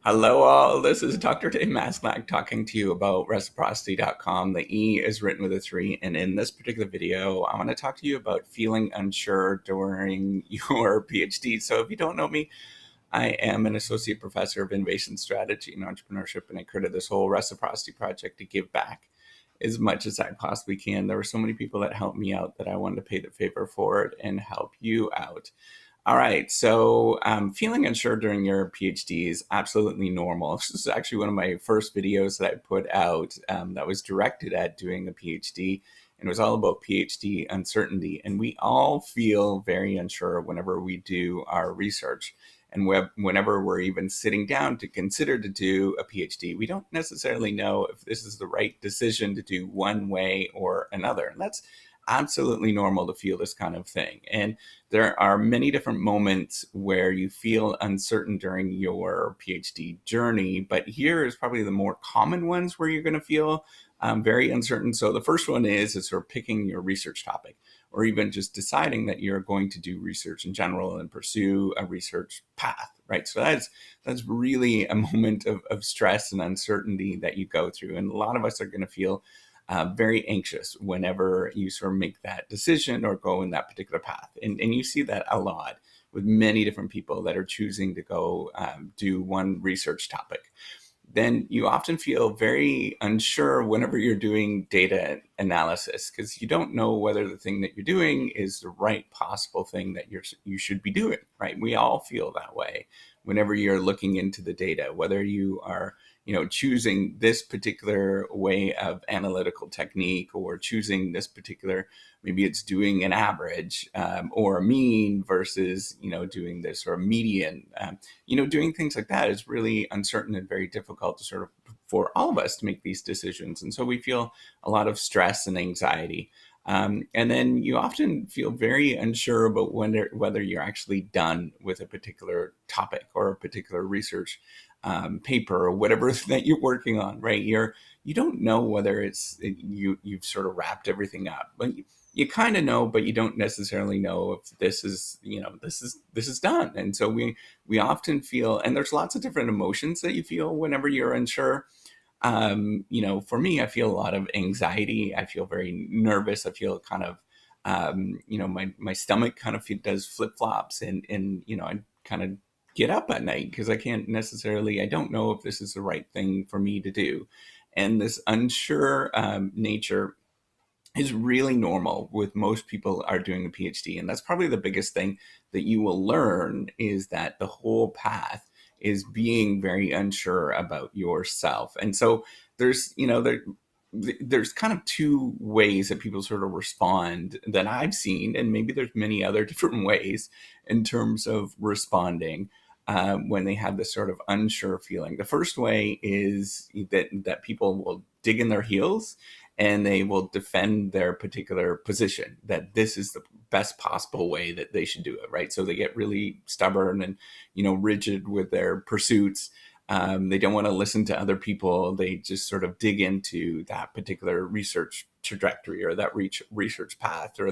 Hello, all. This is Dr. Dave Maslach talking to you about reciprocity.com. The E is written with a 3. And in this particular video, I want to talk to you about feeling unsure during your PhD. So, if you don't know me, I am an associate professor of innovation strategy and entrepreneurship, and I created this whole reciprocity project to give back as much as I possibly can. There were so many people that helped me out that I wanted to pay the favor for it and help you out. All right, so feeling unsure during your PhD is absolutely normal. This is actually one of my first videos that I put out that was directed at doing a PhD, and it was all about PhD uncertainty. And we all feel very unsure whenever we do our research. And whenever we're even sitting down to consider to do a PhD, we don't necessarily know if this is the right decision to do one way or another. And that's absolutely normal to feel this kind of thing. And there are many different moments where you feel uncertain during your PhD journey, but here is probably the more common ones where you're going to feel very uncertain. So the first one is sort of picking your research topic, or even just deciding that you're going to do research in general and pursue a research path, right? So that's really a moment of stress and uncertainty that you go through. And a lot of us are going to feel very anxious whenever you sort of make that decision or go in that particular path. And you see that a lot with many different people that are choosing to go do one research topic. Then you often feel very unsure whenever you're doing data analysis, because you don't know whether the thing that you're doing is the right possible thing that you should be doing, right? We all feel that way whenever you're looking into the data, whether you are choosing this particular way of analytical technique, or choosing this particular, maybe it's doing an average or a mean versus doing this or a median. Doing things like that is really uncertain and very difficult to sort of for all of us to make these decisions. And so we feel a lot of stress and anxiety. And then you often feel very unsure about whether you're actually done with a particular topic or a particular research paper or whatever that you're working on, right? You don't know whether you've sort of wrapped everything up, but you kind of know, but you don't necessarily know if this is done. And so we often feel, and there's lots of different emotions that you feel whenever you're unsure. For me, I feel a lot of anxiety. I feel very nervous. I feel kind of, my stomach kind of does flip flops, and I kind of get up at night because I don't know if this is the right thing for me to do. And this unsure nature is really normal with most people are doing a PhD. And that's probably the biggest thing that you will learn, is that the whole path is being very unsure about yourself. And so there's kind of two ways that people sort of respond that I've seen, and maybe there's many other different ways in terms of responding when they have this sort of unsure feeling. The first way is that people will dig in their heels and they will defend their particular position, that this is the best possible way that they should do it, right? So they get really stubborn and rigid with their pursuits. They don't want to listen to other people. They just sort of dig into that particular research trajectory or that research path, or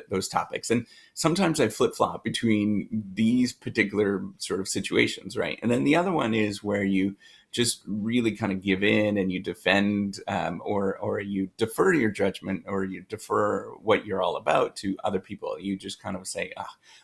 those topics. And sometimes I flip flop between these particular sort of situations, right? And then the other one is where you just really kind of give in and you defend, or you defer your judgment, or you defer what you're all about to other people. You just kind of say,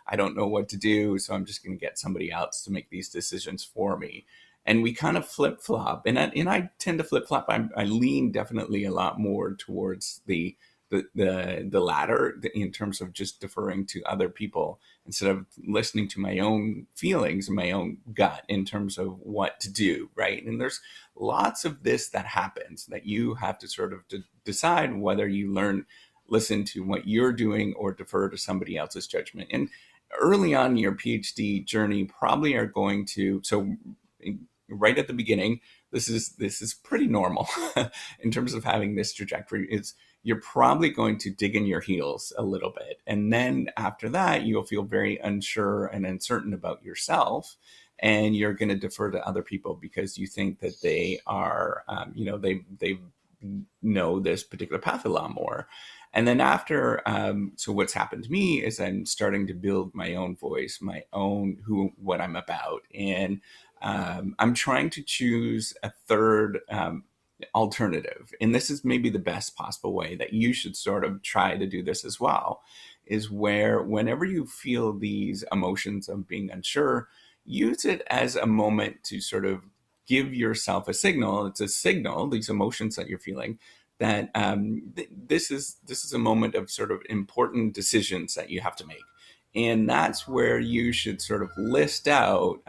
I don't know what to do, so I'm just going to get somebody else to make these decisions for me. And we kind of flip flop, and I tend to flip flop. I lean definitely a lot more towards the latter, in terms of just deferring to other people instead of listening to my own feelings and my own gut in terms of what to do, right? And there's lots of this that happens, that you have to sort of decide whether you listen to what you're doing or defer to somebody else's judgment. And early on in your PhD journey, probably are going to, so right at the beginning, this is pretty normal in terms of having this trajectory. You're probably going to dig in your heels a little bit, and then after that, you'll feel very unsure and uncertain about yourself, and you're going to defer to other people because you think that they are, they know this particular path a lot more. And then after, so what's happened to me is I'm starting to build my own voice, my own what I'm about. And I'm trying to choose a third alternative. And this is maybe the best possible way that you should sort of try to do this as well, is where whenever you feel these emotions of being unsure, use it as a moment to sort of give yourself a signal. It's a signal, these emotions that you're feeling, that this is a moment of sort of important decisions that you have to make. And that's where you should sort of list out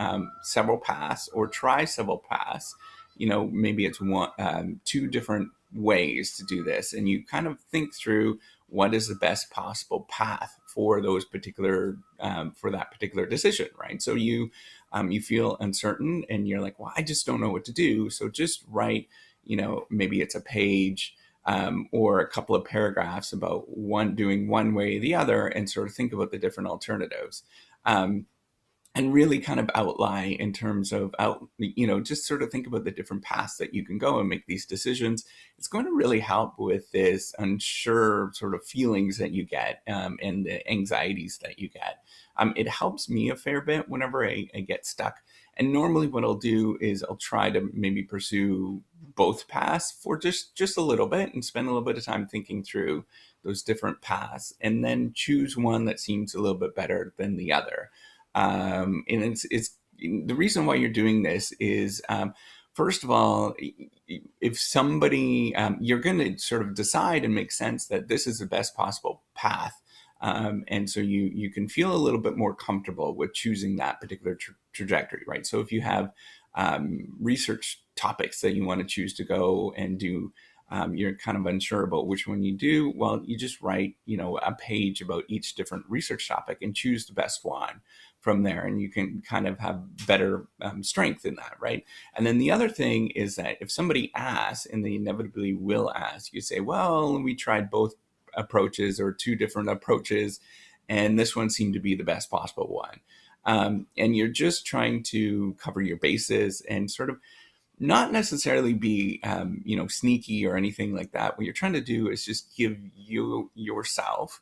several paths or try several paths. Maybe it's two different ways to do this, and you kind of think through what is the best possible path for those particular for that particular decision, right? So you feel uncertain, and you're like, well, I just don't know what to do. So just write, maybe it's a page or a couple of paragraphs about doing one way or the other, and sort of think about the different alternatives. And really kind of outline in terms of just sort of think about the different paths that you can go and make these decisions. It's going to really help with this unsure sort of feelings that you get and the anxieties that you get. It helps me a fair bit whenever I get stuck. And normally what I'll do is I'll try to maybe pursue both paths for just a little bit and spend a little bit of time thinking through those different paths, and then choose one that seems a little bit better than the other. And it's the reason why you're doing this is, first of all, if somebody, you're going to sort of decide and make sense that this is the best possible path. And so you can feel a little bit more comfortable with choosing that particular trajectory, right? So if you have research topics that you want to choose to go and do, you're kind of unsure about which one you do, well, you just write, a page about each different research topic and choose the best one from there, and you can kind of have better strength in that, right? And then the other thing is that if somebody asks, and they inevitably will ask, you say, well, we tried both approaches or two different approaches, and this one seemed to be the best possible one. And you're just trying to cover your bases and sort of not necessarily be sneaky or anything like that. What you're trying to do is just give yourself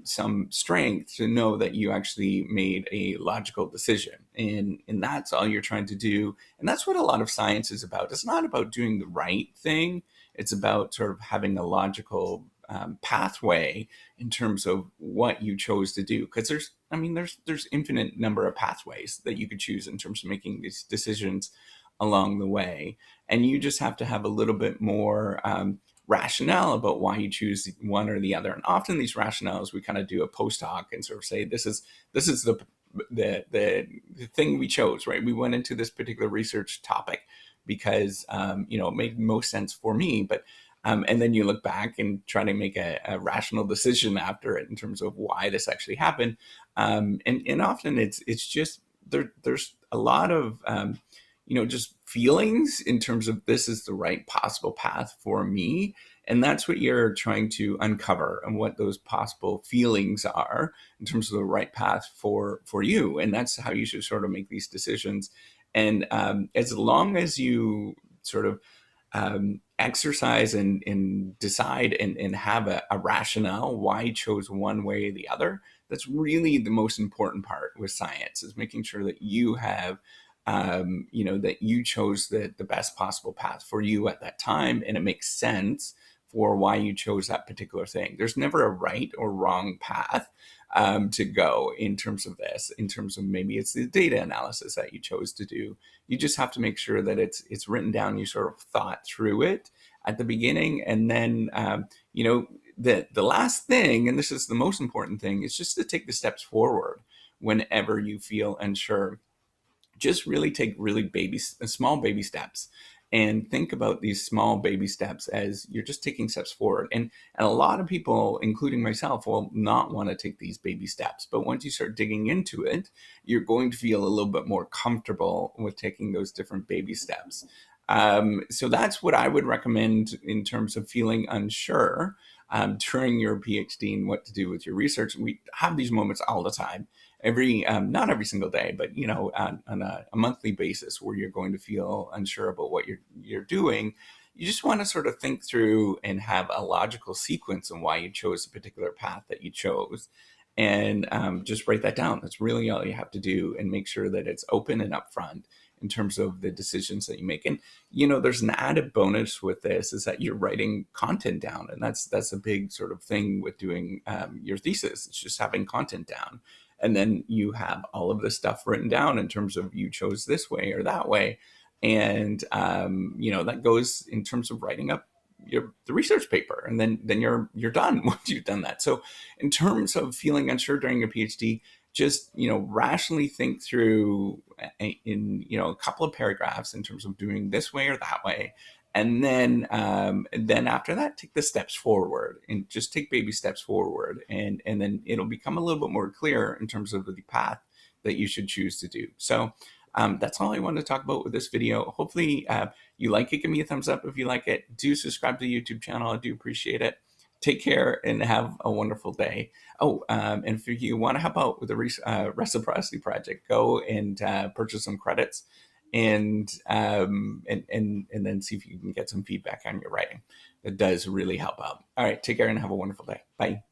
some strength to know that you actually made a logical decision, and that's all you're trying to do. And that's what a lot of science is about. It's not about doing the right thing. It's about sort of having a logical pathway in terms of what you chose to do, because there's infinite number of pathways that you could choose in terms of making these decisions along the way, and you just have to have a little bit more rationale about why you choose one or the other. And often these rationales, we kind of do a post hoc and sort of say, this is the thing we chose, right? We went into this particular research topic because it made most sense for me, but and then you look back and try to make a rational decision after it in terms of why this actually happened. And often it's just there's a lot of just feelings in terms of this is the right possible path for me. And that's what you're trying to uncover, and what those possible feelings are in terms of the right path for you. And that's how you should sort of make these decisions. And as long as you sort of exercise and decide and have a rationale why you chose one way or the other, that's really the most important part with science, is making sure that you have that you chose the best possible path for you at that time, and it makes sense for why you chose that particular thing. There's never a right or wrong path to go in terms of this. In terms of maybe it's the data analysis that you chose to do, you just have to make sure that it's written down. You sort of thought through it at the beginning, and then the last thing, and this is the most important thing, is just to take the steps forward whenever you feel unsure. Just really take small baby steps, and think about these small baby steps as you're just taking steps forward. And a lot of people, including myself, will not want to take these baby steps. But once you start digging into it, you're going to feel a little bit more comfortable with taking those different baby steps. So that's what I would recommend in terms of feeling unsure during your PhD and what to do with your research. And we have these moments all the time, not every single day, but on a monthly basis, where you're going to feel unsure about what you're doing. You just want to sort of think through and have a logical sequence on why you chose the particular path that you chose, and just write that down. That's really all you have to do, and make sure that it's open and upfront. in terms of the decisions that you make. And, there's an added bonus with this is that you're writing content down. And that's a big sort of thing with doing your thesis. It's just having content down. And then you have all of the stuff written down in terms of you chose this way or that way. And, that goes in terms of writing up the research paper, and then you're done once you've done that. So in terms of feeling unsure during a PhD, just rationally think through in a couple of paragraphs in terms of doing this way or that way, and then after that, take the steps forward and just take baby steps forward, and then it'll become a little bit more clear in terms of the path that you should choose to do. So that's all I wanted to talk about with this video. Hopefully you like it. Give me a thumbs up if you like it. Do subscribe to the YouTube channel. I do appreciate it. Take care and have a wonderful day. Oh, and if you want to help out with the reciprocity project, go and purchase some credits, and then see if you can get some feedback on your writing. It does really help out. All right, take care and have a wonderful day. Bye.